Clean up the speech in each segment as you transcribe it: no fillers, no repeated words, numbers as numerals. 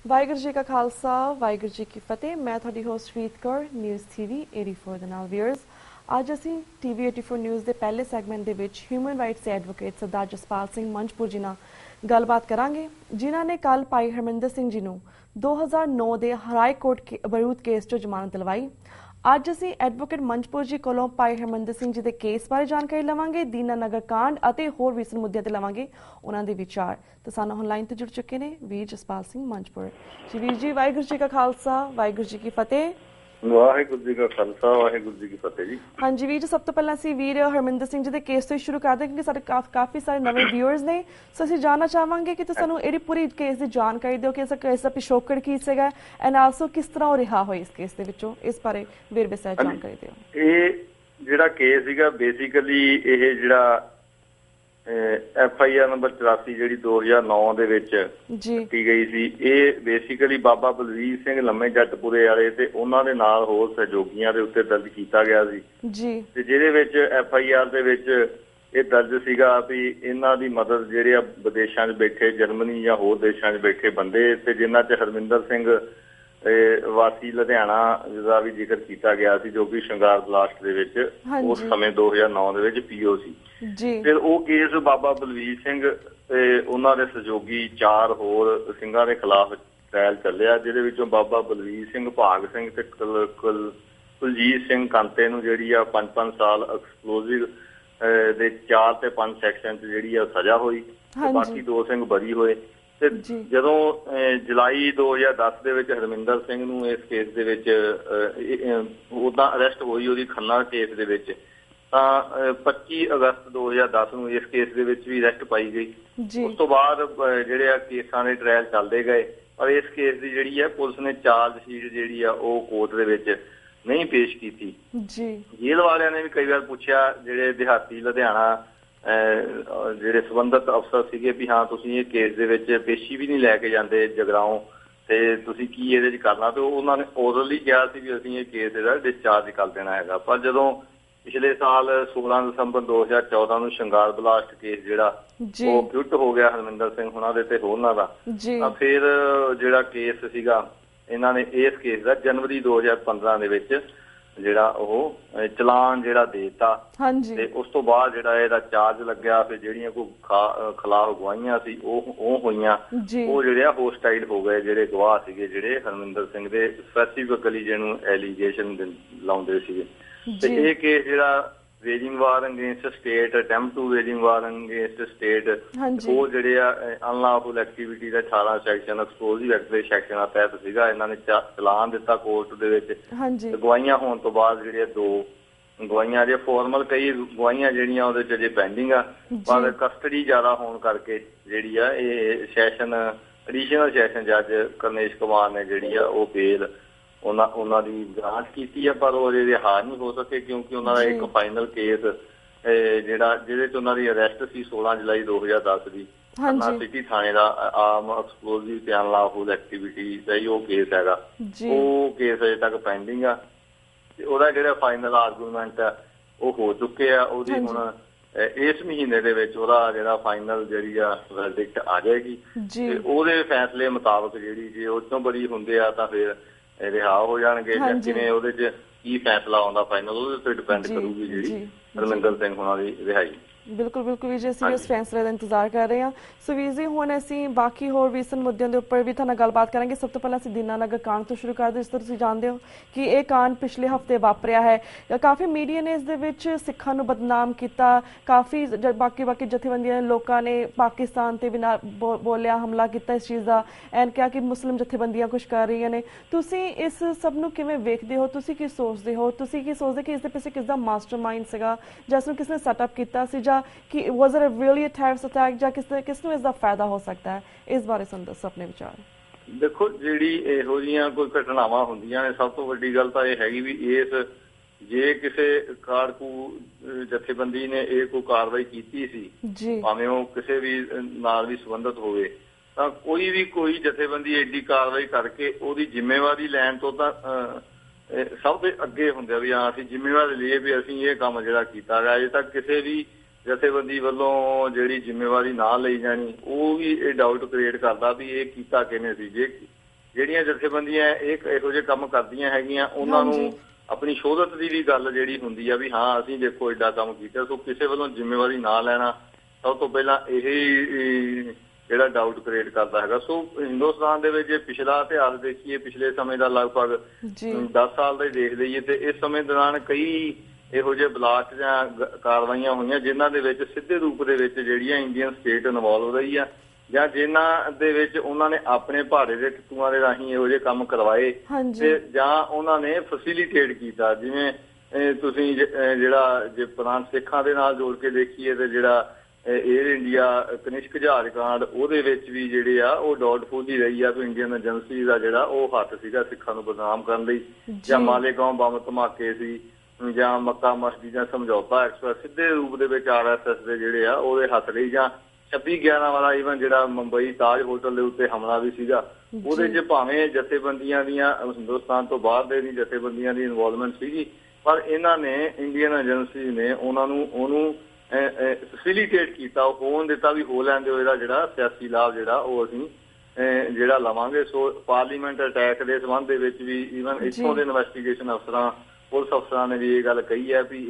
ਵਾਹਿਗੁਰੂ ਜੀ ਕਾ ਖਾਲਸਾ ਵਾਹਿਗੁਰੂ ਜੀ ਕੀ ਫਤਿਹ। ਮੈਂ ਤੁਹਾਡੀ ਹੋਸਟ ਰੀਤ ਕੌਰ ਨਿਊਜ਼ ਟੀਵੀ 84 ਦੇ ਨਾਲ ਵੀਅਰਸ। ਅੱਜ ਅਸੀਂ ਟੀਵੀ 84 ਨਿਊਜ਼ ਦੇ ਪਹਿਲੇ ਸੈਗਮੈਂਟ ਦੇ ਵਿੱਚ ਹਿਊਮਨ ਰਾਈਟਸ ਦੇ ਐਡਵੋਕੇਟ ਸਰਦਾਰ ਜਸਪਾਲ ਸਿੰਘ ਮੰਚਪੁਰ ਜੀ ਨਾਲ ਗੱਲਬਾਤ ਕਰਾਂਗੇ, ਜਿਨ੍ਹਾਂ ਨੇ ਕੱਲ ਭਾਈ ਹਰਮਿੰਦਰ ਸਿੰਘ ਜੀ ਨੂੰ 2009 ਦੇ ਹਾਈ ਕੋਰਟ ਵਿਰੁੱਧ ਕੇਸ 'ਚੋਂ ਜ਼ਮਾਨਤ ਦਿਲਵਾਈ। ਅੱਜ ਅਸੀਂ ਐਡਵੋਕੇਟ ਮੰਚਪੁਰ ਜੀ ਕੋਲੋਂ ਭਾਈ ਹਰਮਿੰਦਰ ਸਿੰਘ ਜੀ ਦੇ ਕੇਸ ਬਾਰੇ ਜਾਣਕਾਰੀ ਲਵਾਂਗੇ, ਦੀਨਾ ਨਗਰ ਕਾਂਡ ਅਤੇ ਹੋਰ ਰੀਸੈਂਟ ਮੁੱਦਿਆਂ ਤੇ ਲਵਾਂਗੇ ਉਹਨਾਂ ਦੇ ਵਿਚਾਰ। ਤੇ ਸਾਨੂੰ ਹੁਣ ਲਾਈਨ ਤੇ ਜੁੜ ਚੁੱਕੇ ਨੇ ਵੀਰ ਜਸਪਾਲ ਸਿੰਘ ਮੰਚਪੁਰ ਜੀ। ਵੀਰ ਜੀ, ਵਾਹਿਗੁਰੂ ਜੀ ਕਾ ਖਾਲਸਾ ਵਾਹਿਗੁਰੂ ਜੀ ਕੀ ਫਤਿਹ। ਵਾਹਿਗੁਰੂ ਜੀ ਕਾ ਖਾਲਸਾ ਵਾਹਿਗੁਰੂ ਜੀ ਕੀ ਫਤਿਹ ਜੀ। ਹਾਂਜੀ ਵੀਰ ਜੀ, ਸਭ ਤੋਂ ਪਹਿਲਾਂ ਅਸੀਂ ਵੀਰ ਹਰਮਿੰਦਰ ਸਿੰਘ ਜੀ ਦੇ ਕੇਸ ਤੋਂ ਹੀ ਸ਼ੁਰੂ ਕਰਦੇ, ਕਿਉਂਕਿ ਸਾਡੇ ਕਾਫੀ ਸਾਰੇ ਨਵੇਂ ਵਿਊਅਰਸ ਨੇ। ਸੋ ਅਸੀਂ ਜਾਣਨਾ ਚਾਹਾਂਗੇ ਕਿ ਤੁਸੀਂ ਸਾਨੂੰ ਇਹਦੀ ਪੂਰੀ ਕੇਸ ਦੀ ਜਾਣਕਾਰੀ ਦਿਓ ਕਿ ਇਸ ਕੇਸ ਦਾ ਪਿਛੋਕੜ ਕੀ ਸੀਗਾ ਐਂਡ ਆਲਸੋ ਕਿਸ ਤਰ੍ਹਾਂ ਉਹ ਰਿਹਾ ਹੋਇਆ ਇਸ ਕੇਸ ਦੇ ਵਿੱਚੋਂ, ਇਸ ਬਾਰੇ ਵੇਰਵੇ ਸਹਿਤ ਜਾਣਕਾਰੀ ਦਿਓ। ਇਹ ਜਿਹੜਾ ਕੇਸ ਸੀਗਾ ਬੇਸਿਕਲੀ ਇਹ ਜਿਹੜਾ FIR ਨੰਬਰ 84 ਜਿਹੜੀ 2009 ਦੇ ਵਿੱਚ ਕੀਤੀ ਗਈ ਸੀ, ਇਹ ਬੇਸਿਕਲੀ ਬਾਬਾ ਬਲਵੀਰ ਸਿੰਘ ਲੰਮੇ ਜੱਟਪੁਰੇ ਵਾਲੇ ਤੇ ਉਹਨਾਂ ਦੇ ਨਾਲ ਹੋਰ ਸਹਿਯੋਗੀਆਂ ਦੇ ਉੱਤੇ ਦਰਜ ਕੀਤਾ ਗਿਆ ਸੀ ਜੀ। ਤੇ ਜਿਹਦੇ ਵਿੱਚ FIR ਦੇ ਵਿੱਚ ਇਹ ਦਰਜ ਸੀਗਾ ਵੀ ਇਹਨਾਂ ਦੀ ਮਦਦ ਜਿਹੜੇ ਆ ਵਿਦੇਸ਼ਾਂ 'ਚ ਬੈਠੇ ਜਰਮਨੀ ਜਾਂ ਹੋਰ ਦੇਸ਼ਾਂ 'ਚ ਬੈਠੇ ਬੰਦੇ ਤੇ ਜਿਨ੍ਹਾਂ 'ਚ ਹਰਮਿੰਦਰ ਸਿੰਘ ਵਾਸੀ ਲੁਧਿਆਣਾ ਦਾ ਵੀ ਜ਼ਿਕਰ ਕੀਤਾ ਗਿਆ ਸੀ, ਜੋ ਕਿ ਸ਼ਿੰਗਾਰ ਬਲਾਸਟ ਦੇ ਵਿੱਚ ਉਸ ਸਮੇਂ 2009 ਦੇ ਵਿੱਚ PO ਸੀ। ਫਿਰ ਉਹ ਕੇਸ ਬਾਬਾ ਬਲਵੀਰ ਸਿੰਘ ਤੇ ਉਹਨਾਂ ਦੇ ਸਹਿਯੋਗੀ 4 ਹੋਰ ਸਿੰਘਾਂ ਦੇ ਖਿਲਾਫ ਟ੍ਰਾਇਲ ਚੱਲਿਆ, ਜਿਹਦੇ ਵਿੱਚੋਂ ਬਾਬਾ ਬਲਵੀਰ ਸਿੰਘ, ਭਾਗ ਸਿੰਘ ਤੇ ਕੁਲਜੀਤ ਸਿੰਘ ਕਾਂਤੇ ਨੂੰ ਜਿਹੜੀ ਆ 5-5 ਸਾਲ ਐਕਸਪਲੋਸਿਵ ਦੇ 4 ਤੇ 5 ਸੈਕਸ਼ਨ 'ਚ ਜਿਹੜੀ ਆ ਸਜ਼ਾ ਹੋਈ ਤੇ ਬਾਕੀ 2 ਸਿੰਘ ਬਰੀ ਹੋਏ। ਤੇ ਜਦੋਂ ਜੁਲਾਈ 2010 ਦੇ ਵਿੱਚ ਹਰਮਿੰਦਰ ਸਿੰਘ ਨੂੰ ਇਸ ਕੇਸ ਦੇ ਵਿੱਚ ਉਦਾਂ ਅਰੈਸਟ ਹੋਈ ਉਹਦੀ ਖੰਨਾ ਕੇਸ ਦੇ ਵਿੱਚ, ਤਾਂ 25 ਅਗਸਤ 2010 ਨੂੰ ਇਸ ਕੇਸ ਦੇ ਵਿੱਚ ਵੀ ਅਰੈਸਟ ਪਾਈ ਗਈ। ਉਸ ਤੋਂ ਬਾਅਦ ਜਿਹੜੇ ਆ ਕੇਸਾਂ ਦੇ ਟ੍ਰਾਇਲ ਚੱਲਦੇ ਗਏ, ਪਰ ਇਸ ਕੇਸ ਦੀ ਜਿਹੜੀ ਹੈ ਪੁਲਿਸ ਨੇ ਚਾਰਜ ਸ਼ੀਟ ਜਿਹੜੀ ਆ ਉਹ ਕੋਰਟ ਦੇ ਵਿੱਚ ਨਹੀਂ ਪੇਸ਼ ਕੀਤੀ। ਜੇਲ੍ਹ ਵਾਲਿਆਂ ਨੇ ਵੀ ਕਈ ਵਾਰ ਪੁੱਛਿਆ, ਜਿਹੜੇ ਦਿਹਾਤੀ ਲੁਧਿਆਣਾ ਜਿਹੜੇ ਸੰਬੰਧਿਤ ਅਫਸਰ ਸੀਗੇ, ਵੀ ਹਾਂ ਤੁਸੀਂ ਇਹ ਕੇਸ ਦੇ ਵਿੱਚ ਪੇਸ਼ੀ ਵੀ ਨਹੀਂ ਲੈ ਕੇ ਜਾਂਦੇ ਜਗਰਾਓਂ, ਤੇ ਤੁਸੀਂ ਕੀ ਇਹਦੇ 'ਚ ਕਰਨਾ, ਤੇ ਉਹਨਾਂ ਨੇ ਓਰਲੀ ਕਿਹਾ ਸੀ ਵੀ ਅਸੀਂ ਇਹ ਕੇਸ ਇਹਦਾ ਡਿਸਚਾਰਜ ਕਰ ਦੇਣਾ ਹੈਗਾ। ਪਰ ਜਦੋਂ ਪਿਛਲੇ ਸਾਲ 16 ਦਸੰਬਰ 2014 ਨੂੰ ਸ਼ਿੰਗਾਰ ਬਲਾਸਟ ਕੇਸ ਜਿਹੜਾ ਉਹ ਕਿਉਟ ਹੋ ਗਿਆ ਹਰਮਿੰਦਰ ਸਿੰਘ ਹੁਣਾਂ ਦੇ ਤੇ ਹੋਰਨਾਂ ਦਾ, ਤਾਂ ਫਿਰ ਜਿਹੜਾ ਕੇਸ ਸੀਗਾ ਇਹਨਾਂ ਨੇ ਇਸ ਕੇਸ ਦਾ ਜਨਵਰੀ 2015 ਦੇ ਵਿੱਚ ਜਿਹੜਾ ਉਹ ਚਲਾਨ ਜਿਹੜਾ ਦੇਤਾ ਤੇ ਉਸ ਤੋਂ ਬਾਅਦ ਜਿਹੜਾ ਇਹਦਾ ਚਾਰਜ ਲੱਗਿਆ। ਫਿਰ ਜਿਹੜੀਆਂ ਕੋਈ ਖਿਲਾਫ ਗਵਾਹੀਆਂ ਸੀ ਉਹ ਹੋਈਆਂ, ਉਹ ਜਿਹੜੇ ਆ ਹੋਸਟਾਈਲ ਹੋ ਗਏ ਜਿਹੜੇ ਗਵਾਹ ਸੀਗੇ, ਜਿਹੜੇ ਹਰਮਿੰਦਰ ਸਿੰਘ ਦੇ ਸਪੈਸੀਫਿਕਲੀ ਜਿਹਨੂੰ ਐਲੀਗੇਸ਼ਨ ਲਾਉਂਦੇ ਸੀਗੇ। ਤੇ ਇਹ ਕੇਸ ਜਿਹੜਾ waging war against state, attempt to waging war against state, ਉਹ ਜਿਹੜੇ ਆ ਅਨਲੌਫੁਲ ਐਕਟੀਵਿਟੀ ਦਾ 18 ਸੈਕਸ਼ਨ ਐਕਸਪਲੋਸਿਵ ਐਕਟ ਦੇ ਸੈਕਸ਼ਨਾਂ ਤਹਿਤ ਸੀਗਾ। ਇਹਨਾਂ ਨੇ ਚਲਾਨ ਦਿੱਤਾ ਕੋਰਟ ਦੇ ਵਿੱਚ। ਗਵਾਹੀਆਂ ਹੋਣ ਤੋਂ ਬਾਅਦ ਜਿਹੜੀਆਂ 2 ਗਵਾਹੀਆਂ ਜੇ ਫਾਰਮਲ, ਕਈ ਗਵਾਹੀਆਂ ਜਿਹੜੀਆਂ ਉਹਦੇ 'ਚ ਅਜੇ ਪੈਂਡਿੰਗ ਆ, ਪਰ ਕਸਟਡੀ ਜ਼ਿਆਦਾ ਹੋਣ ਕਰਕੇ ਜਿਹੜੀ ਆ ਇਹ ਸੈਸ਼ਨ ਐਡੀਸ਼ਨਲ ਸੈਸ਼ਨ ਜੱਜ ਕਰਨੇਸ਼ ਕੁਮਾਰ ਨੇ ਜਿਹੜੀ ਆ ਉਹ ਬੇਲ ਉਹਨਾਂ ਦੀ ਗ੍ਰਾਂਟ ਕੀਤੀ ਆ, ਪਰ ਉਹ ਅਜੇ ਰਿਹਾ ਨਹੀਂ ਹੋ ਸਕੇ, ਕਿਉਂਕਿ ਉਹਨਾਂ ਦਾ ਇੱਕ ਫਾਈਨਲ ਕੇਸ ਜਿਹੜਾ ਜਿਹਦੇ 'ਚ ਉਹਨਾਂ ਦੀ ਅਰੈਸਟ ਸੀ 16 ਜੁਲਾਈ 2010 ਦੀ ਖੰਨਾ ਸਿਟੀ ਥਾਣੇ ਦਾ ਆਮ ਐਕਸਪਲੋਸਿਵ ਤੇ ਅਨਲੌਫੁਲ ਐਕਟੀਵਿਟੀ ਦਾ ਹੀ ਉਹ ਕੇਸ ਹੈਗਾ। ਉਹ ਕੇਸ ਅਜੇ ਤੱਕ ਪੈਂਡਿੰਗ ਆ ਤੇ ਉਹਦਾ ਜਿਹੜਾ ਫਾਈਨਲ ਆਰਗੂਮੈਂਟ ਆ ਉਹ ਹੋ ਚੁੱਕੇ ਆ। ਉਹਦੀ ਹੁਣ ਇਸ ਮਹੀਨੇ ਦੇ ਵਿੱਚ ਉਹਦਾ ਜਿਹੜਾ ਫਾਈਨਲ ਜਿਹੜੀ ਆ ਵਰਡਿਕਟ ਆ ਜਾਏਗੀ ਤੇ ਉਹਦੇ ਫੈਸਲੇ ਮੁਤਾਬਕ ਜਿਹੜੀ ਜੇ ਉਹ ਤੋਂ ਬਰੀ ਹੁੰਦੇ ਆ ਤਾਂ ਫਿਰ ਰਿਹਾ ਹੋ ਜਾਣਗੇ, ਜਾਂ ਕਿਵੇਂ ਉਹਦੇ 'ਚ ਕੀ ਫੈਸਲਾ ਆਉਂਦਾ ਫਾਈਨਲ ਉਹਦੇ ਉੱਤੇ ਡਿਪੈਂਡ ਕਰੂਗੀ ਜਿਹੜੀ ਹਰਮਿੰਦਰ ਸਿੰਘ ਹੁਣਾਂ ਦੀ ਰਿਹਾਈ। ਬਿਲਕੁਲ ਵੀਰ ਜੀ, ਅਸੀਂ ਉਸ ਫੈਸਲੇ ਦਾ ਇੰਤਜ਼ਾਰ ਕਰ ਰਹੇ ਹਾਂ। ਸੋ ਵੀਰ ਜੀ, ਹੁਣ ਅਸੀਂ ਬਾਕੀ ਹੋਰ ਰੀਸੈਂਟ ਮੁੱਦਿਆਂ ਦੇ ਉੱਪਰ ਵੀ ਤੁਹਾਨੂੰ ਗੱਲਬਾਤ ਕਰਾਂਗੇ। ਸਭ ਤੋਂ ਪਹਿਲਾਂ ਅਸੀਂ ਦੀਨਾ ਨਗਰ ਕਾਂਡ ਤੋਂ ਸ਼ੁਰੂ ਕਰਦੇ। ਜਿਸ ਤਰ੍ਹਾਂ ਤੁਸੀਂ ਜਾਣਦੇ ਹੋ ਕਿ ਇਹ ਕਾਂਡ ਪਿਛਲੇ ਹਫ਼ਤੇ ਵਾਪਰਿਆ ਹੈ। ਕਾਫੀ ਮੀਡੀਆ ਨੇ ਇਸ ਦੇ ਵਿੱਚ ਸਿੱਖਾਂ ਨੂੰ ਬਦਨਾਮ ਕੀਤਾ, ਕਾਫੀ ਬਾਕੀ ਜਥੇਬੰਦੀਆਂ ਲੋਕਾਂ ਨੇ ਪਾਕਿਸਤਾਨ ਤੇ ਬਿਨਾਂ ਬੋਲਿਆ ਹਮਲਾ ਕੀਤਾ ਇਸ ਚੀਜ਼ ਦਾ, ਐਂਡ ਕਿਹਾ ਕਿ ਮੁਸਲਿਮ ਜਥੇਬੰਦੀਆਂ ਕੁਛ ਕਰ ਰਹੀਆਂ ਨੇ। ਤੁਸੀਂ ਇਸ ਸਭ ਨੂੰ ਕਿਵੇਂ ਵੇਖਦੇ ਹੋ? ਤੁਸੀਂ ਕੀ ਸੋਚਦੇ ਹੋ? ਤੁਸੀਂ ਕੀ ਸੋਚਦੇ ਕਿ ਇਸ ਦੇ ਪਿੱਛੇ ਕਿਸ ਦਾ ਮਾਸਟਰਮਾਈਂਡ ਸੀਗਾ, ਜਾਂ ਇਸ ਨੂੰ ਕਿਸ ਨੇ ਸੈਟਅਪ ਕੀਤਾ ਸੀ, ਜਾਂ ਕਿ was it a really terrorist attack, ਜਾਂ ਕਿਸ ਨੂੰ ਇਸ ਦਾ ਫਾਇਦਾ ਹੋ ਸਕਦਾ ਹੈ? ਇਸ ਬਾਰੇ ਸਾਨੂੰ ਦੱਸੋ ਆਪਣੇ ਵਿਚਾਰ। ਦੇਖੋ, ਜਿਹੜੀ ਇਹੋ ਜਿਹੀਆਂ ਕੋਈ ਘਟਨਾਵਾਂ ਹੁੰਦੀਆਂ ਨੇ, ਸਭ ਤੋਂ ਵੱਡੀ ਗੱਲ ਤਾਂ ਇਹ ਹੈਗੀ ਵੀ ਇਸ ਜੇ ਕਿਸੇ ਕਾਰਕੂ ਜਥੇਬੰਦੀ ਨੇ ਇਹ ਕੋਈ ਕਾਰਵਾਈ ਕੀਤੀ ਸੀ, ਭਾਵੇਂ ਉਹ ਕਿਸੇ ਵੀ ਨਾਲ ਵੀ ਸੰਬੰਧਿਤ ਹੋਵੇ, ਤਾਂ ਕੋਈ ਜਥੇਬੰਦੀ ਐਡੀ ਕਾਰਵਾਈ ਕਰਕੇ ਉਹਦੀ ਜ਼ਿੰਮੇਵਾਰੀ ਲੈਣ ਤੋਂ ਤਾਂ ਸਭ ਦੇ ਅੱਗੇ ਹੁੰਦੇ ਆ ਵੀ ਹਾਂ ਅਸੀਂ ਜ਼ਿੰਮੇਵਾਰੀ ਲਈਏ ਵੀ ਅਸੀਂ ਇਹ ਕੰਮ ਜਿਹੜਾ ਕੀਤਾ ਗਿਆ। ਅਜੇ ਤੱਕ ਕਿਸੇ ਵੀ ਜਥੇਬੰਦੀ ਵੱਲੋਂ ਜਿਹੜੀ ਜ਼ਿੰਮੇਵਾਰੀ ਨਾ ਲਈ ਜਾਣੀ, ਉਹ ਵੀ ਇਹ ਡਾਊਟ ਕ੍ਰੀਏਟ ਕਰਦਾ ਵੀ ਇਹ ਕੀਤਾ ਕਿਵੇਂ ਸੀ। ਜੇ ਜਿਹੜੀਆਂ ਜਥੇਬੰਦੀਆਂ ਇਹੋ ਜਿਹੇ ਕੰਮ ਕਰਦੀਆਂ ਹੈਗੀਆਂ ਉਹਨਾਂ ਨੂੰ ਆਪਣੀ ਸ਼ੋਹਰਤ ਦੀ ਵੀ ਗੱਲ ਜਿਹੜੀ ਹੁੰਦੀ ਆ ਵੀ ਹਾਂ ਅਸੀਂ ਦੇਖੋ ਏਡਾ ਕੰਮ ਕੀਤਾ। ਸੋ ਕਿਸੇ ਵੱਲੋਂ ਜ਼ਿੰਮੇਵਾਰੀ ਨਾ ਲੈਣਾ ਸਭ ਤੋਂ ਪਹਿਲਾਂ ਇਹ ਜਿਹੜਾ ਡਾਊਟ ਕ੍ਰੀਏਟ ਕਰਦਾ ਹੈਗਾ। ਸੋ ਹਿੰਦੁਸਤਾਨ ਦੇ ਵਿੱਚ ਜੇ ਪਿਛਲਾ ਇਤਿਹਾਸ ਦੇਖੀਏ, ਪਿਛਲੇ ਸਮੇਂ ਦਾ ਲਗਭਗ 10 ਸਾਲ ਦਾ ਹੀ ਦੇਖ ਲਈਏ, ਤੇ ਇਸ ਸਮੇਂ ਦੌਰਾਨ ਕਈ ਇਹੋ ਜਿਹੇ ਬਲਾਸਟ ਜਾਂ ਕਾਰਵਾਈਆਂ ਹੋਈਆਂ ਜਿਨ੍ਹਾਂ ਦੇ ਵਿੱਚ ਸਿੱਧੇ ਰੂਪ ਦੇ ਵਿੱਚ ਜਿਹੜੀਆਂ ਇੰਡੀਅਨ ਸਟੇਟ ਇਨਵੋਲਵ ਰਹੀ ਆ, ਜਾਂ ਜਿਨ੍ਹਾਂ ਦੇ ਵਿੱਚ ਉਹਨਾਂ ਨੇ ਆਪਣੇ ਭਾੜੇ ਦੇ ਟਿੱਟੂਆਂ ਦੇ ਰਾਹੀਂ ਇਹੋ ਜਿਹੇ ਕੰਮ ਕਰਵਾਏ ਤੇ ਜਾਂ ਉਹਨਾਂ ਨੇ ਫੈਸਿਲੀਟੇਟ ਕੀਤਾ। ਜਿਵੇਂ ਤੁਸੀਂ ਜਿਹੜਾ ਜੇ ਪੁਰਾਣ ਸਿੱਖਾਂ ਦੇ ਨਾਲ ਜੋੜ ਕੇ ਦੇਖੀਏ ਤੇ ਜਿਹੜਾ ਏਅਰ ਇੰਡੀਆ ਕਨਿਸ਼ਕ ਜਹਾਜ਼ ਕਾਂਡ, ਉਹਦੇ ਵਿੱਚ ਵੀ ਜਿਹੜੇ ਆ ਉਹ ਡਾਊਟਫੁਲ ਹੀ ਰਹੀ ਆ ਵੀ ਇੰਡੀਅਨ ਏਜੰਸੀ ਦਾ ਜਿਹੜਾ ਉਹ ਹੱਥ ਸੀਗਾ ਸਿੱਖਾਂ ਨੂੰ ਬਦਨਾਮ ਕਰਨ ਲਈ, ਜਾਂ ਮਾਲੇਗਾਂਵ ਬੰਬ ਧਮਾਕੇ ਸੀ, ਜਾਂ ਮੱਕਾ ਮਸਜਿਦ ਜਾਂ ਸਮਝੌਤਾ ਐਕਸਪ੍ਰੈਸ ਸਿੱਧੇ ਰੂਪ ਦੇ ਵਿੱਚ RSS ਦੇ ਜਿਹੜੇ ਆ ਉਹਦੇ ਹੱਥ ਲਈ, ਜਾਂ 26/11 ਵਾਲਾ ਈਵਨ ਜਿਹੜਾ ਮੁੰਬਈ ਤਾਜ ਹੋਟਲ ਦੇ ਉੱਤੇ ਹਮਲਾ ਵੀ ਸੀਗਾ, ਉਹਦੇ 'ਚ ਭਾਵੇਂ ਜਥੇਬੰਦੀਆਂ ਦੀਆਂ ਹਿੰਦੁਸਤਾਨ ਤੋਂ ਬਾਹਰ ਦੇ ਦੀ ਜਥੇਬੰਦੀਆਂ ਦੀ ਇਨਵੋਲਵਮੈਂਟ ਸੀਗੀ, ਪਰ ਇਹਨਾਂ ਨੇ ਇੰਡੀਅਨ ਏਜੰਸੀ ਨੇ ਉਹਨੂੰ ਫੈਸਿਲੀਟੇਟ ਕੀਤਾ, ਉਹ ਹੋਣ ਦਿੱਤਾ ਵੀ ਹੋ ਲੈਣ ਦਿਓ, ਇਹਦਾ ਜਿਹੜਾ ਸਿਆਸੀ ਲਾਭ ਜਿਹੜਾ ਉਹ ਅਸੀਂ ਜਿਹੜਾ ਲਵਾਂਗੇ। ਸੋ ਪਾਰਲੀਮੈਂਟ ਅਟੈਕ ਦੇ ਸੰਬੰਧ ਦੇ ਵਿੱਚ ਵੀ ਈਵਨ ਇੱਥੋਂ ਦੇ ਇਨਵੈਸਟੀਗੇਸ਼ਨ ਅਫਸਰਾਂ, ਪੁਲਿਸ ਅਫਸਰਾਂ ਨੇ ਵੀ ਇਹ ਗੱਲ ਕਹੀ ਹੈ ਵੀ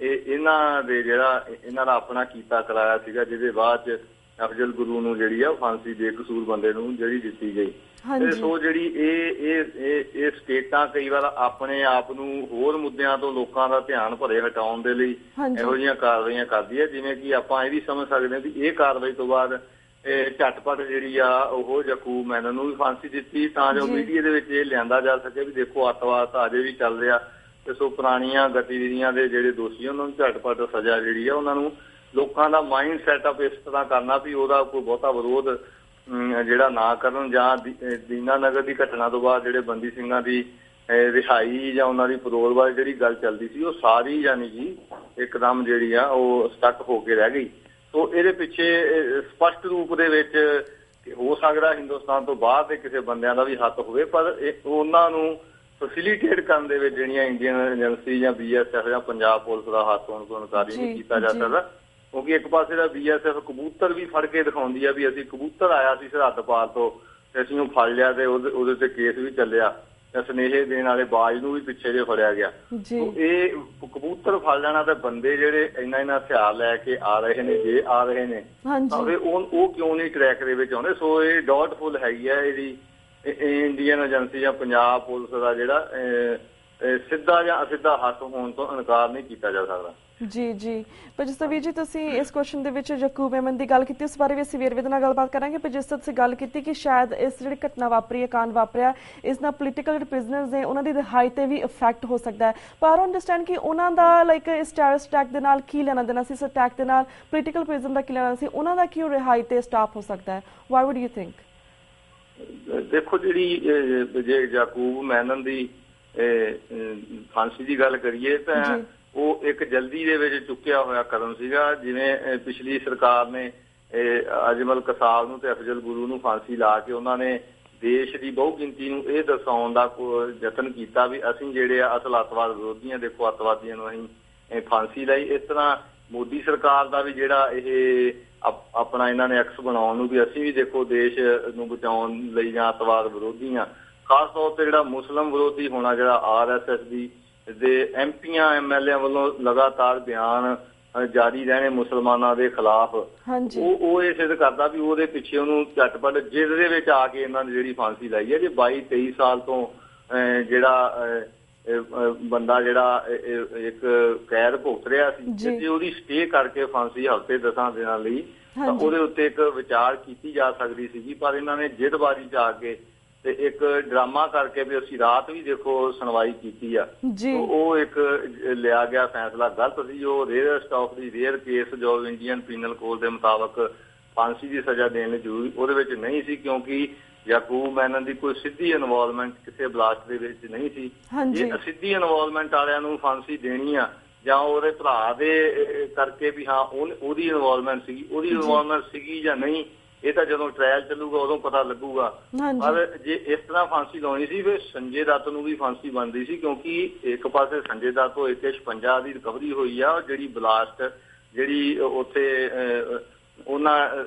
ਇਹਨਾਂ ਦੇ ਜਿਹੜਾ ਇਹਨਾਂ ਦਾ ਆਪਣਾ ਕੀਤਾ ਕਰਾਇਆ ਸੀਗਾ, ਜਿਹਦੇ ਬਾਅਦ ਚ ਅਫਜ਼ਲ ਗੁਰੂ ਨੂੰ ਜਿਹੜੀ ਆ ਫਾਂਸੀ ਬੇਕਸੂਰ ਬੰਦੇ ਨੂੰ ਜਿਹੜੀ ਦਿੱਤੀ ਗਈ। ਤੇ ਸੋ ਜਿਹੜੀ ਇਹ ਸਟੇਟਾਂ ਕਈ ਵਾਰ ਆਪਣੇ ਆਪ ਨੂੰ ਹੋਰ ਮੁੱਦਿਆਂ ਤੋਂ ਲੋਕਾਂ ਦਾ ਧਿਆਨ ਭਰੇ ਹਟਾਉਣ ਦੇ ਲਈ ਇਹੋ ਜਿਹੀਆਂ ਕਾਰਵਾਈਆਂ ਕਰਦੀ ਹੈ। ਜਿਵੇਂ ਕਿ ਆਪਾਂ ਇਹ ਵੀ ਸਮਝ ਸਕਦੇ ਹਾਂ ਵੀ ਇਹ ਕਾਰਵਾਈ ਤੋਂ ਬਾਅਦ ਝਟਪਟ ਜਿਹੜੀ ਆ ਉਹ ਯਾਕੂਬ ਮੈਨਨ ਨੂੰ ਵੀ ਫਾਂਸੀ ਦਿੱਤੀ, ਤਾਂ ਜੋ ਮੀਡੀਆ ਦੇ ਵਿੱਚ ਇਹ ਲਿਆਂਦਾ ਜਾ ਸਕੇ ਵੀ ਦੇਖੋ ਅੱਤਵਾਦ ਤਾਂ ਅਜੇ ਵੀ ਚੱਲ ਰਿਹਾ, ਤੇ ਸੋ ਪੁਰਾਣੀਆਂ ਗਤੀਵਿਧੀਆਂ ਦੇ ਜਿਹੜੇ ਦੋਸ਼ੀ ਉਹਨਾਂ ਨੂੰ ਝਟਪਟ ਸਜ਼ਾ ਜਿਹੜੀ ਆ ਉਹਨਾਂ ਨੂੰ ਲੋਕਾਂ ਦਾ ਮਾਈਂਡ ਸੈਟਅਪ ਇਸ ਤਰ੍ਹਾਂ ਕਰਨਾ ਵੀ ਉਹਦਾ ਕੋਈ ਬਹੁਤਾ ਵਿਰੋਧ ਜਿਹੜਾ ਨਾ ਕਰਨ, ਜਾਂ ਦੀਨਾ ਨਗਰ ਦੀ ਘਟਨਾ ਤੋਂ ਬਾਅਦ ਜਿਹੜੇ ਬੰਦੀ ਸਿੰਘਾਂ ਦੀ ਰਿਹਾਈ ਜਾਂ ਉਹਨਾਂ ਦੀ ਪਰੋਲ ਬਾਰੇ ਜਿਹੜੀ ਗੱਲ ਚੱਲਦੀ ਸੀ ਉਹ ਸਾਰੀ ਯਾਨੀ ਕਿ ਇੱਕਦਮ ਜਿਹੜੀ ਆ ਉਹ ਸਟਕ ਹੋ ਕੇ ਰਹਿ ਗਈ। ਸੋ ਇਹਦੇ ਪਿੱਛੇ ਸਪਸ਼ਟ ਰੂਪ ਦੇ ਵਿੱਚ ਹੋ ਸਕਦਾ ਹਿੰਦੁਸਤਾਨ ਤੋਂ ਬਾਹਰ ਦੇ ਕਿਸੇ ਬੰਦਿਆਂ ਦਾ ਵੀ ਹੱਥ ਹੋਵੇ, ਪਰ ਉਹਨਾਂ ਨੂੰ ਫੈਸਿਲੀਟੇਟ ਕਰਨ ਦੇ ਵਿੱਚ ਜਿਹੜੀਆਂ ਇੰਡੀਅਨ ਏਜੰਸੀ ਜਾਂ BSF ਜਾਂ ਪੰਜਾਬ ਪੁਲਿਸ ਦਾ ਹੱਥ ਹੋਣ ਤੋਂ ਇਨਕਾਰੀ ਨਹੀਂ ਕੀਤਾ ਜਾ ਸਕਦਾ। ਕਿਉਂਕਿ ਇੱਕ ਪਾਸੇ ਦਾ BSF ਕਬੂਤਰ ਵੀ ਫੜ ਕੇ ਦਿਖਾਉਂਦੀ ਆ ਵੀ ਅਸੀਂ ਕਬੂਤਰ ਆਇਆ ਸੀ ਸਰਹੱਦ ਪਾਰ ਤੋਂ ਤੇ ਅਸੀਂ ਉਹ ਫੜ ਲਿਆ ਤੇ ਉਹਦੇ ਤੇ ਕੇਸ ਵੀ ਚੱਲਿਆ, ਸੁਨੇਹੇ ਦੇਣ ਵਾਲੇ ਬਾਜ ਨੂੰ ਵੀ ਪਿੱਛੇ ਜੇ ਫੜਿਆ ਗਿਆ। ਇਹ ਕਬੂਤਰ ਫੜ ਲੈਣਾ ਤੇ ਬੰਦੇ ਜਿਹੜੇ ਇੰਨਾ ਹਥਿਆਰ ਲੈ ਕੇ ਆ ਰਹੇ ਨੇ, ਜੇ ਆ ਰਹੇ ਨੇ ਤਾਂ ਉਹ ਕਿਉਂ ਨਹੀਂ ਟਰੈਕ ਦੇ ਵਿੱਚ ਆਉਂਦੇ। ਸੋ ਇਹ ਡਾਊਟਫੁਲ ਹੈਗੀ ਆ ਇਹਦੀ ਇੰਡੀਅਨ ਏਜੰਸੀ ਜਾਂ ਪੰਜਾਬ ਪੁਲਿਸ ਦਾ ਜਿਹੜਾ ਸਿੱਧਾ ਜਾਂ ਅਸਿੱਧਾ ਹੱਥ ਹੋਣ ਤੋਂ ਇਨਕਾਰ ਨਹੀਂ ਕੀਤਾ ਜਾ ਸਕਦਾ। ਜੀ ਪਰ ਜਸਵੀਰ ਜੀ ਤੁਸੀਂ ਇਸ ਕੁਐਸਚਨ ਦੇ ਵਿੱਚ ਯਾਕੂਬ ਮੈਮਨ ਦੀ ਗੱਲ ਕੀਤੀ, ਉਸ ਬਾਰੇ ਵੀ ਅਸੀਂ ਵੇਰਵੇ ਨਾਲ ਗੱਲਬਾਤ ਕਰਾਂਗੇ। ਪਰ ਜਿਸ ਤਰ੍ਹਾਂ ਤੁਸੀਂ ਗੱਲ ਕੀਤੀ ਕਿ ਸ਼ਾਇਦ ਇਸ ਜਿਹੜੀ ਘਟਨਾ ਵਾਪਰੀ ਹੈ, ਕਾਂਡ ਵਾਪਰਿਆ, ਇਸ ਨਾਲ ਪੋਲੀਟੀਕਲ ਪ੍ਰਿਜ਼ਨਰਸ ਨੇ ਉਹਨਾਂ ਦੀ ਰਿਹਾਈ ਤੇ ਵੀ ਇਫੈਕਟ ਹੋ ਸਕਦਾ ਹੈ, ਪਰ ਅੰਡਰਸਟੈਂਡ ਕਿ ਉਹਨਾਂ ਦਾ ਲਾਈਕ ਇਸ ਟੈਰਰਿਸਟ ਅਟੈਕ ਦੇ ਨਾਲ ਕੀ ਲੈਣਾ ਦੇਣਾ ਸੀ, ਇਸ ਅਟੈਕ ਦੇ ਨਾਲ ਪੋਲੀਟੀਕਲ ਪ੍ਰਿਜ਼ਨ ਦਾ ਕੀ ਲੈਣਾ ਸੀ, ਉਹਨਾਂ ਦਾ ਕਿਉਂ ਰਿਹਾਈ ਤੇ ਸਟਾਪ ਹੋ ਸਕਦਾ ਹੈ? Why would you think? ਦੇਖੋ ਜਿਹੜੀ ਜੇ ਯਾਕੂਬ ਮੈਨਨ ਦੀ ਫਾਂਸੀ ਦੀ ਗੱਲ ਕਰੀਏ ਤਾਂ ਉਹ ਇੱਕ ਜਲਦੀ ਦੇ ਵਿੱਚ ਚੁੱਕਿਆ ਹੋਇਆ ਕਦਮ ਸੀਗਾ। ਜਿਵੇਂ ਪਿਛਲੀ ਸਰਕਾਰ ਨੇ ਅਜਮਲ ਕਸਾਬ ਨੂੰ ਤੇ ਅਫਜ਼ਲ ਗੁਰੂ ਨੂੰ ਫਾਂਸੀ ਲਾ ਕੇ ਉਹਨਾਂ ਨੇ ਦੇਸ਼ ਦੀ ਬਹੁ ਗਿਣਤੀ ਨੂੰ ਇਹ ਦਰਸਾਉਣ ਦਾ ਯਤਨ ਕੀਤਾ ਵੀ ਅਸੀਂ ਜਿਹੜੇ ਆ ਅਸਲ ਅੱਤਵਾਦ ਵਿਰੋਧੀਆਂ, ਦੇਖੋ ਅੱਤਵਾਦੀਆਂ ਨੂੰ ਅਸੀਂ ਫਾਂਸੀ ਲਈ। ਇਸ ਤਰ੍ਹਾਂ ਮੋਦੀ ਸਰਕਾਰ ਦਾ ਵੀ ਜਿਹੜਾ ਇਹ ਆਪਣਾ ਇਹਨਾਂ ਨੇ ਐਕਸ ਬਣਾਉਣ ਨੂੰ ਵੀ ਅਸੀਂ ਵੀ ਦੇਖੋ ਦੇਸ਼ ਨੂੰ ਬਚਾਉਣ ਲਈ ਜਾਂ ਅੱਤਵਾਦ ਵਿਰੋਧੀ ਆ, ਖਾਸ ਤੌਰ ਤੇ ਜਿਹੜਾ ਮੁਸਲਿਮ ਵਿਰੋਧੀ ਹੋਣਾ, ਜਿਹੜਾ RSS ਦੇ MPਆਂ MLA ਵੱਲੋਂ ਲਗਾਤਾਰ ਬਿਆਨ ਜਾਰੀ ਰਹਿਣੇ ਮੁਸਲਮਾਨਾਂ ਦੇ ਖਿਲਾਫ, ਉਹ ਇਹ ਸਿੱਧ ਕਰਦਾ ਵੀ ਉਹਦੇ ਪਿੱਛੇ ਉਹਨੂੰ ਝਟਪਟ ਜਿੱਦ ਦੇ ਵਿੱਚ ਆ ਕੇ ਇਹਨਾਂ ਨੇ ਜਿਹੜੀ ਫਾਂਸੀ ਲਾਈ ਹੈ। ਜੇ 22-23 ਸਾਲ ਤੋਂ ਜਿਹੜਾ ਬੰਦਾ ਜਿਹੜਾ ਇੱਕ ਕੈਦ ਭੁਗਤ ਰਿਹਾ ਸੀ, ਜੇ ਉਹਦੀ ਸਟੇ ਕਰਕੇ ਫਾਂਸੀ ਹਫ਼ਤੇ 10 ਦਿਨਾਂ ਲਈ, ਤਾਂ ਉਹਦੇ ਉੱਤੇ ਇੱਕ ਵਿਚਾਰ ਕੀਤੀ ਜਾ ਸਕਦੀ ਸੀਗੀ। ਪਰ ਇਹਨਾਂ ਨੇ ਜਿੱਦਬਾਜ਼ੀ ਚ ਆ ਕੇ ਤੇ ਇੱਕ ਡਰਾਮਾ ਕਰਕੇ ਵੀ ਅਸੀਂ ਰਾਤ ਵੀ ਦੇਖੋ ਸੁਣਵਾਈ ਕੀਤੀ ਆ, ਉਹ ਇੱਕ ਲਿਆ ਗਿਆ ਫੈਸਲਾ ਗਲਤ ਸੀ। ਉਹ rarest of the rare case ਜੋ ਇੰਡੀਅਨ ਪੀਨਲ ਕੋਡ ਦੇ ਮੁਤਾਬਕ ਫਾਂਸੀ ਦੀ ਸਜ਼ਾ ਦੇਣ ਲਈ ਜ਼ਰੂਰੀ ਉਹਦੇ ਵਿੱਚ ਨਹੀਂ ਸੀ, ਕਿਉਂਕਿ ਯਾਕੂਬ ਮੈਨਨ ਦੀ ਕੋਈ ਸਿੱਧੀ ਇਨਵੋਲਵਮੈਂਟ ਕਿਸੇ ਬਲਾਸਟ ਦੇ ਵਿੱਚ ਨਹੀਂ ਸੀ। ਜੇ ਸਿੱਧੀ ਇਨਵੋਲਵਮੈਂਟ ਵਾਲਿਆਂ ਨੂੰ ਫਾਂਸੀ ਦੇਣੀ ਆ ਜਾਂ ਉਹਦੇ ਭਰਾ ਦੇ ਕਰਕੇ ਵੀ ਹਾਂ ਉਹਦੀ ਇਨਵੋਲਵਮੈਂਟ ਸੀਗੀ ਜਾਂ ਨਹੀਂ, ਇਹ ਤਾਂ ਜਦੋਂ ਟ੍ਰਾਇਲ ਚੱਲੂਗਾ ਉਦੋਂ ਪਤਾ ਲੱਗੂਗਾ। ਪਰ ਜੇ ਇਸ ਤਰ੍ਹਾਂ ਫਾਂਸੀ ਲਾਉਣੀ ਸੀ ਫਿਰ ਸੰਜੇ ਦੱਤ ਨੂੰ ਵੀ ਫਾਂਸੀ ਬਣਦੀ ਸੀ, ਕਿਉਂਕਿ ਇੱਕ ਪਾਸੇ ਸੰਜੇ ਦੱਤ ਤੋਂ AK-56 ਦੀ ਰਿਕਵਰੀ ਹੋਈ ਆ, ਜਿਹੜੀ ਬਲਾਸਟ ਜਿਹੜੀ ਉੱਥੇ ਉਹਨਾਂ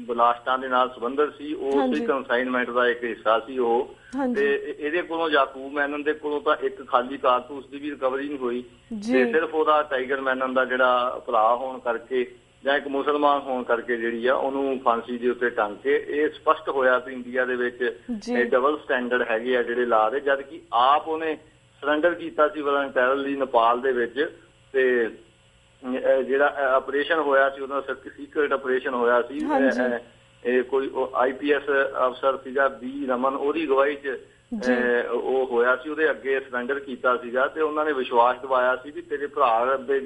ਬਲਾਸਟਾਂ ਦੇ ਨਾਲ ਸੰਬੰਧਿਤ ਸੀ, ਉਸ ਹੀ ਕੰਸਾਈਨਮੈਂਟ ਦਾ ਇੱਕ ਹਿੱਸਾ ਸੀ ਉਹ। ਤੇ ਇਹਦੇ ਕੋਲੋਂ ਯਾਕੂਬ ਮੈਨਨ ਦੇ ਕੋਲੋਂ ਤਾਂ ਇੱਕ ਖਾਲੀ ਕਾਰਤੂਸ ਦੀ ਵੀ ਰਿਕਵਰੀ ਨਹੀਂ ਹੋਈ, ਤੇ ਸਿਰਫ ਉਹਦਾ ਟਾਈਗਰ ਮੈਨਨ ਦਾ ਜਿਹੜਾ ਭਰਾ ਹੋਣ ਕਰਕੇ ਜਾਂ ਇੱਕ ਮੁਸਲਮਾਨ ਹੋਣ ਕਰਕੇ ਜਿਹੜੀ ਆ ਉਹਨੂੰ ਫਾਂਸੀ ਦੇ ਉੱਤੇ ਟੰਗ ਕੇ ਇਹ ਸਪਸ਼ਟ ਹੋਇਆ ਵੀ ਇੰਡੀਆ ਦੇ ਵਿੱਚ ਡਬਲ ਸਟੈਂਡਰਡ ਹੈਗੇ ਆ ਜਿਹੜੇ ਲਾ ਦੇ, ਜਦ ਕਿ ਆਪ ਉਹਨੇ ਸਰੈਂਡਰ ਕੀਤਾ ਸੀ ਵਲੰਟੈਰਲੀ ਨੇਪਾਲ ਦੇ ਵਿੱਚ। ਤੇ ਜਿਹੜਾ ਆਪਰੇਸ਼ਨ ਹੋਇਆ ਸੀ ਉਹਦਾ ਸੀਕ੍ਰੇਟ ਆਪਰੇਸ਼ਨ ਹੋਇਆ ਸੀ, ਇਹ ਕੋਈ IPS ਅਫਸਰ ਸੀਗਾ ਬੀ ਰਮਨ, ਉਹਦੀ ਅਗਵਾਈ 'ਚ ਉਹ ਹੋਇਆ ਸੀ, ਉਹਦੇ ਅੱਗੇ ਸਰੈਂਡਰ ਕੀਤਾ ਸੀਗਾ। ਤੇ ਉਹਨਾਂ ਨੇ ਵਿਸ਼ਵਾਸ ਦਿਵਾਇਆ ਸੀ ਵੀ ਤੇਰੇ ਭਰਾ ਦੇ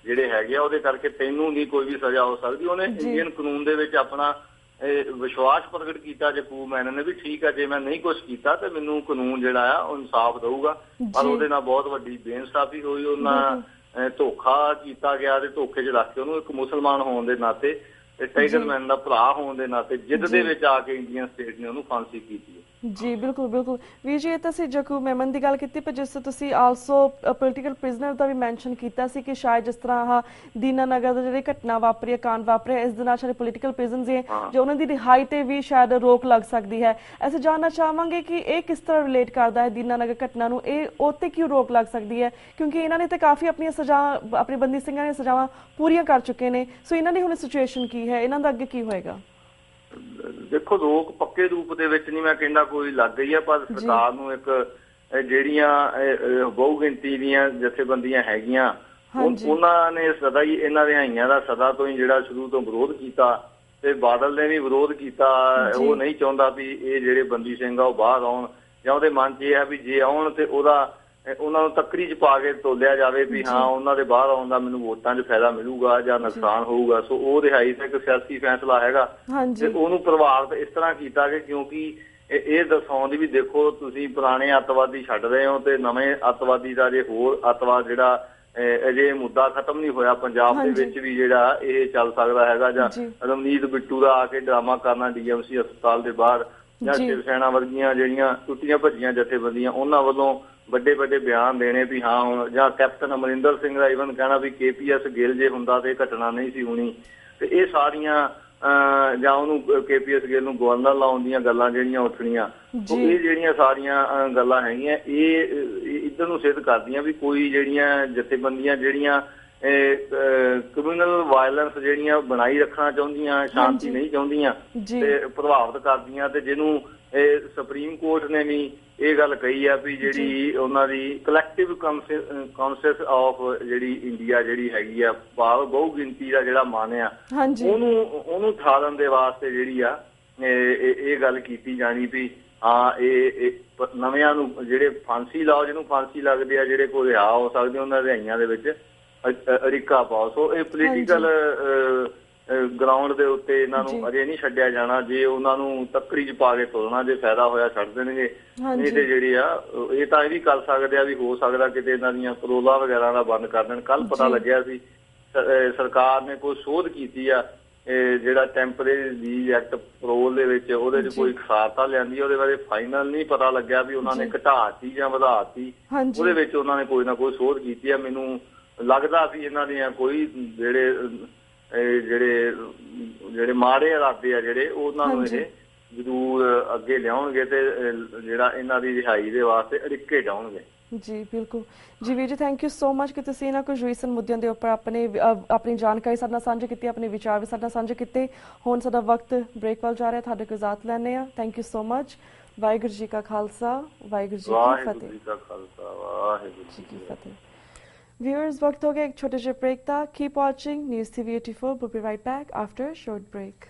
ਜਿਹੜੇ ਹੈਗੇ ਆ ਉਹਦੇ ਕਰਕੇ ਤੈਨੂੰ ਨਹੀਂ ਕੋਈ ਵੀ ਸਜ਼ਾ ਹੋ ਸਕਦੀ। ਉਹਨੇ ਇੰਡੀਅਨ ਕਾਨੂੰਨ ਦੇ ਵਿੱਚ ਆਪਣਾ ਵਿਸ਼ਵਾਸ ਪ੍ਰਗਟ ਕੀਤਾ ਯਾਕੂਬ ਮੈਨਨ ਨੇ ਵੀ ਠੀਕ ਆ, ਜੇ ਮੈਂ ਨਹੀਂ ਕੁਛ ਕੀਤਾ ਤੇ ਮੈਨੂੰ ਕਾਨੂੰਨ ਜਿਹੜਾ ਆ ਉਹ ਇਨਸਾਫ ਦਊਗਾ। ਪਰ ਉਹਦੇ ਨਾਲ ਬਹੁਤ ਵੱਡੀ ਬੇਇਨਸਾਫੀ ਹੋਈ, ਉਹਨਾਂ ਧੋਖਾ ਕੀਤਾ ਗਿਆ ਤੇ ਧੋਖੇ 'ਚ ਰੱਖ ਕੇ ਉਹਨੂੰ ਇੱਕ ਮੁਸਲਮਾਨ ਹੋਣ ਦੇ ਨਾਤੇ ਤੇ ਟਾਈਗਰ ਮੈਨਨ ਦਾ ਭਰਾ ਹੋਣ ਦੇ ਨਾਤੇ ਜਿੱਦ ਦੇ ਵਿੱਚ ਆ ਕੇ ਇੰਡੀਅਨ ਸਟੇਟ ਨੇ ਉਹਨੂੰ ਫਾਂਸੀ ਕੀਤੀ ਹੈ। ਜੀ ਬਿਲਕੁਲ ਬਿਲਕੁਲ ਵੀਰ ਜੀ, ਇਹ ਤਾਂ ਅਸੀਂ ਯਾਕੂਬ ਮੈਮਨ ਦੀ ਗੱਲ ਕੀਤੀ, ਪਰ ਜਿਸ ਤਰ੍ਹਾਂ ਤੁਸੀਂ ਆਲਸੋ ਪੋਲੀਟੀਕਲ ਪ੍ਰਿਜ਼ਨਰ ਦਾ ਵੀ ਮੈਂਸ਼ਨ ਕੀਤਾ ਸੀ ਕਿ ਸ਼ਾਇਦ ਜਿਸ ਤਰ੍ਹਾਂ ਆਹ ਦੀਨਾਨਗਰ ਦਾ ਜਿਹੜੀ ਘਟਨਾ ਵਾਪਰੀ, ਕਾਂਡ ਵਾਪਰਿਆ, ਇਸ ਦੇ ਨਾਲ ਸਾਰੇ ਪੋਲੀਟੀਕਲ ਪ੍ਰਿਜ਼ਨਸ ਹੈ ਜੋ ਉਹਨਾਂ ਦੀ ਰਿਹਾਈ ਤੇ ਵੀ ਸ਼ਾਇਦ ਰੋਕ ਲੱਗ ਸਕਦੀ ਹੈ। ਅਸੀਂ ਜਾਣਨਾ ਚਾਹਾਂਗੇ ਕਿ ਇਹ ਕਿਸ ਤਰ੍ਹਾਂ ਰਿਲੇਟ ਕਰਦਾ ਹੈ ਦੀਨਾਨਗਰ ਘਟਨਾ ਨੂੰ, ਇਹ ਉੱਤੇ ਕਿਉਂ ਰੋਕ ਲੱਗ ਸਕਦੀ ਹੈ, ਕਿਉਂਕਿ ਇਹਨਾਂ ਨੇ ਤਾਂ ਕਾਫੀ ਆਪਣੀਆਂ ਸਜ਼ਾ, ਆਪਣੇ ਬੰਦੀ ਸਿੰਘਾਂ ਦੀਆਂ ਸਜ਼ਾਵਾਂ ਪੂਰੀਆਂ ਕਰ ਚੁੱਕੇ ਨੇ। ਸੋ ਇਹਨਾਂ ਦੀ ਹੁਣ ਸਿਚੁਏਸ਼ਨ ਕੀ ਹੈ, ਇਹਨਾਂ ਦਾ ਅੱਗੇ ਕੀ ਹੋਏਗਾ? ਦੇਖੋ, ਰੋਕ ਪੱਕੇ ਰੂਪ ਦੇ ਵਿੱਚ ਨਹੀਂ ਮੈਂ ਕਹਿੰਦਾ ਕੋਈ ਲੱਗ ਗਈ ਹੈ, ਪਰ ਸਰਕਾਰ ਨੂੰ ਇੱਕ ਜਿਹੜੀਆਂ ਬਹੁ ਗਿਣਤੀ ਦੀਆਂ ਜਥੇਬੰਦੀਆਂ ਹੈਗੀਆਂ ਉਹਨਾਂ ਨੇ ਸਦਾ ਹੀ ਇਹਨਾਂ ਰਿਹਾਈਆਂ ਦਾ ਸਦਾ ਤੋਂ ਹੀ ਜਿਹੜਾ ਸ਼ੁਰੂ ਤੋਂ ਵਿਰੋਧ ਕੀਤਾ, ਤੇ ਬਾਦਲ ਨੇ ਵੀ ਵਿਰੋਧ ਕੀਤਾ। ਉਹ ਨਹੀਂ ਚਾਹੁੰਦਾ ਵੀ ਇਹ ਜਿਹੜੇ ਬੰਦੀ ਸਿੰਘ ਆ ਉਹ ਬਾਹਰ ਆਉਣ, ਜਾਂ ਉਹਦੇ ਮਨ 'ਚ ਇਹ ਹੈ ਵੀ ਜੇ ਆਉਣ ਤੇ ਉਹਨਾਂ ਨੂੰ ਤੱਕਰੀ 'ਚ ਪਾ ਕੇ ਤੋਲਿਆ ਜਾਵੇ ਵੀ ਹਾਂ ਉਹਨਾਂ ਦੇ ਬਾਹਰ ਆਉਣ ਦਾ ਮੈਨੂੰ ਵੋਟਾਂ 'ਚ ਫਾਇਦਾ ਮਿਲੂਗਾ ਜਾਂ ਨੁਕਸਾਨ ਹੋਊਗਾ। ਸੋ ਉਹ ਰਿਹਾਈ ਦਾ ਇੱਕ ਸਿਆਸੀ ਫੈਸਲਾ ਹੈਗਾ, ਤੇ ਉਹਨੂੰ ਪ੍ਰਭਾਵਿਤ ਇਸ ਤਰ੍ਹਾਂ ਕੀਤਾ ਕਿ ਕਿਉਂਕਿ ਇਹ ਦਰਸਾਉਣ ਦੀ ਵੀ ਦੇਖੋ ਤੁਸੀਂ ਪੁਰਾਣੇ ਅੱਤਵਾਦੀ ਛੱਡ ਰਹੇ ਹੋ ਤੇ ਨਵੇਂ ਅੱਤਵਾਦੀ ਦਾ ਜੇ ਹੋਰ ਅੱਤਵਾਦ ਜਿਹੜਾ ਅਜੇ ਮੁੱਦਾ ਖਤਮ ਨਹੀਂ ਹੋਇਆ ਪੰਜਾਬ ਦੇ ਵਿੱਚ ਵੀ ਜਿਹੜਾ ਇਹ ਚੱਲ ਸਕਦਾ ਹੈਗਾ, ਜਾਂ ਰਮਨੀਤ ਬਿੱਟੂ ਦਾ ਆ ਕੇ ਡਰਾਮਾ ਕਰਨਾ DMC ਹਸਪਤਾਲ ਦੇ ਬਾਹਰ, ਜਾਂ ਸ਼ਿਵ ਸੈਨਾ ਵਰਗੀਆਂ ਜਿਹੜੀਆਂ ਟੁੱਟੀਆਂ ਭੱਜੀਆਂ ਜਥੇਬੰਦੀਆਂ ਉਹਨਾਂ ਵੱਲੋਂ ਵੱਡੇ ਵੱਡੇ ਬਿਆਨ ਦੇਣੇ ਵੀ ਹਾਂ ਹੁਣ, ਜਾਂ ਕੈਪਟਨ ਅਮਰਿੰਦਰ ਸਿੰਘ ਦਾ ਈਵਨ ਕਹਿਣਾ ਵੀ KPS ਗਿੱਲ ਜੇ ਹੁੰਦਾ ਤੇ ਘਟਨਾ ਨਹੀਂ ਸੀ ਹੋਣੀ। ਤੇ ਇਹ ਸਾਰੀਆਂ ਜਾਂ ਉਹਨੂੰ KPS ਗਿੱਲ ਨੂੰ ਗਵਰਨਰ ਲਾਉਣ ਦੀਆਂ ਗੱਲਾਂ ਜਿਹੜੀਆਂ ਉੱਠਣੀਆਂ, ਇਹ ਜਿਹੜੀਆਂ ਸਾਰੀਆਂ ਗੱਲਾਂ ਹੈਗੀਆਂ ਇਹ ਇੱਧਰ ਨੂੰ ਸਿੱਧ ਕਰਦੀਆਂ ਵੀ ਕੋਈ ਜਿਹੜੀਆਂ ਜਥੇਬੰਦੀਆਂ ਜਿਹੜੀਆਂ ਕਮਿਊਨਲ ਵਾਇਲੈਂਸ ਜਿਹੜੀਆਂ ਬਣਾਈ ਰੱਖਣਾ ਚਾਹੁੰਦੀਆਂ, ਸ਼ਾਂਤੀ ਨਹੀਂ ਚਾਹੁੰਦੀਆਂ ਤੇ ਪ੍ਰਭਾਵਿਤ ਕਰਦੀਆਂ। ਤੇ ਜਿਹਨੂੰ ਸੁਪਰੀਮ ਕੋਰਟ ਨੇ ਵੀ ਇਹ ਗੱਲ ਕਹੀ ਆ ਵੀ ਜਿਹੜੀ ਉਹਨਾਂ ਦੀ ਕਲੈਕਟਿਵ ਕੌਨਸ਼ੀਅਸ ਆਫ ਜਿਹੜੀ ਇੰਡੀਆ ਜਿਹੜੀ ਹੈਗੀ ਆ, ਭਾਵ ਬਹੁ ਗਿਣਤੀ ਦਾ ਜਿਹੜਾ ਮਨ ਆ ਉਹਨੂੰ ਠਾਲਣ ਦੇ ਵਾਸਤੇ ਜਿਹੜੀ ਆ ਇਹ ਗੱਲ ਕੀਤੀ ਜਾਣੀ ਵੀ ਹਾਂ ਇਹ ਨਵਿਆਂ ਨੂੰ ਜਿਹੜੇ ਫਾਂਸੀ ਲਾਓ, ਜਿਹਨੂੰ ਫਾਂਸੀ ਲੱਗਦੇ ਆ, ਜਿਹੜੇ ਕੋਈ ਰਿਹਾ ਹੋ ਸਕਦੇ ਉਹਨਾਂ ਦੇ ਰਿਹਾਈਆਂ ਦੇ ਵਿੱਚ ਅੜਿੱਕਾ ਪਾਓ। ਸੋ ਇਹ ਪੋਲੀਟੀਕਲ ਗਰਾਊਂਡ ਦੇ ਉੱਤੇ ਇਹਨਾਂ ਨੂੰ ਅਜੇ ਨਹੀਂ ਛੱਡਿਆ ਜਾਣਾ। ਜੇ ਉਹਨਾਂ ਨੂੰ ਤੱਕੜੀ 'ਚ ਪਾ ਕੇ ਤੋਲਣਾ, ਜੇ ਫਾਇਦਾ ਹੋਇਆ ਛੱਡ ਦੇਣਗੇ, ਨਹੀਂ ਤੇ ਜਿਹੜੇ ਆ ਇਹ ਤਾਂ ਇਹ ਵੀ ਕਰ ਸਕਦੇ ਆ ਵੀ ਹੋ ਸਕਦਾ ਕਿਤੇ ਇਹਨਾਂ ਦੀਆਂ ਪਰੋਲਾਂ ਵਗੈਰਾ ਦਾ ਬੰਦ ਕਰ ਦੇਣ। ਕੱਲ ਪਤਾ ਲੱਗਿਆ ਸੀ ਸਰਕਾਰ ਨੇ ਕੋਈ ਸੋਧ ਕੀਤੀ ਆ ਜਿਹੜਾ ਟੈਂਪਰੇਰੀ ਰਿਲੀਜ਼ ਐਕਟ ਪਰੋਲ ਦੇ ਵਿੱਚ, ਉਹਦੇ 'ਚ ਕੋਈ ਖਾਰਤਾ ਲਿਆਂਦੀ, ਉਹਦੇ ਬਾਰੇ ਫਾਈਨਲ ਨਹੀਂ ਪਤਾ ਲੱਗਿਆ ਵੀ ਉਹਨਾਂ ਨੇ ਘਟਾਤੀ ਜਾਂ ਵਧਾਤੀ। ਉਹਦੇ ਵਿੱਚ ਉਹਨਾਂ ਨੇ ਕੋਈ ਨਾ ਕੋਈ ਸੋਧ ਕੀਤੀ ਆ। ਮੈਨੂੰ ਲੱਗਦਾ ਸੀ ਇਹਨਾਂ ਦੀਆਂ ਕੋਈ ਜਿਹੜੇ ਮਾੜੇ ਇਰਾਦੇ ਆ ਜਿਹੜੇ ਉਹਨਾਂ ਨੂੰ ਇਹ ਜ਼ਰੂਰ ਅੱਗੇ ਲਿਆਉਣਗੇ ਤੇ ਜਿਹੜਾ ਇਹਨਾਂ ਦੀ ਰਿਹਾਈ ਦੇ ਵਾਸਤੇ ਅੜਿੱਕੇ ਡਾਉਣਗੇ। ਜੀ ਬਿਲਕੁਲ ਜੀ ਵੀਰ ਜੀ, ਥੈਂਕ ਯੂ ਸੋ ਮਚ ਕਿ ਤੁਸੀਂ ਇਹਨਾਂ ਕੁਝ ਰੀਸੈਂਟ ਮੁੱਦਿਆਂ ਦੇ ਉੱਪਰ ਆਪਣੀ ਜਾਣਕਾਰੀ ਸਾਡੇ ਨਾਲ ਸਾਂਝੀ ਕੀਤੀ, ਆਪਣੇ ਵਿਚਾਰ ਵੀ ਸਾਡੇ ਨਾਲ ਸਾਂਝੇ ਕੀਤੇ। ਹੁਣ ਸਾਡਾ ਵਕਤ ਬ੍ਰੇਕ ਵੱਲ ਜਾ ਰਿਹਾ, ਤੁਹਾਡੇ ਕੋਲ ਇਜਾਜ਼ਤ ਲੈਂਦੇ ਹਾਂ। Thank you so much. Waheguru ji ਕਾ ਖਾਲਸਾ, ਵਾਹਿਗੁਰੂ ਜੀ ਕੀ ਫਤਿਹ। ਵਾਹਿਗੁਰੂ ਜੀ ਕੀ ਫਤਿਹ। Viewers, वक्त हो गया एक छोटे से ब्रेक था। Keep watching News TV 84. We'll be right back after a short break.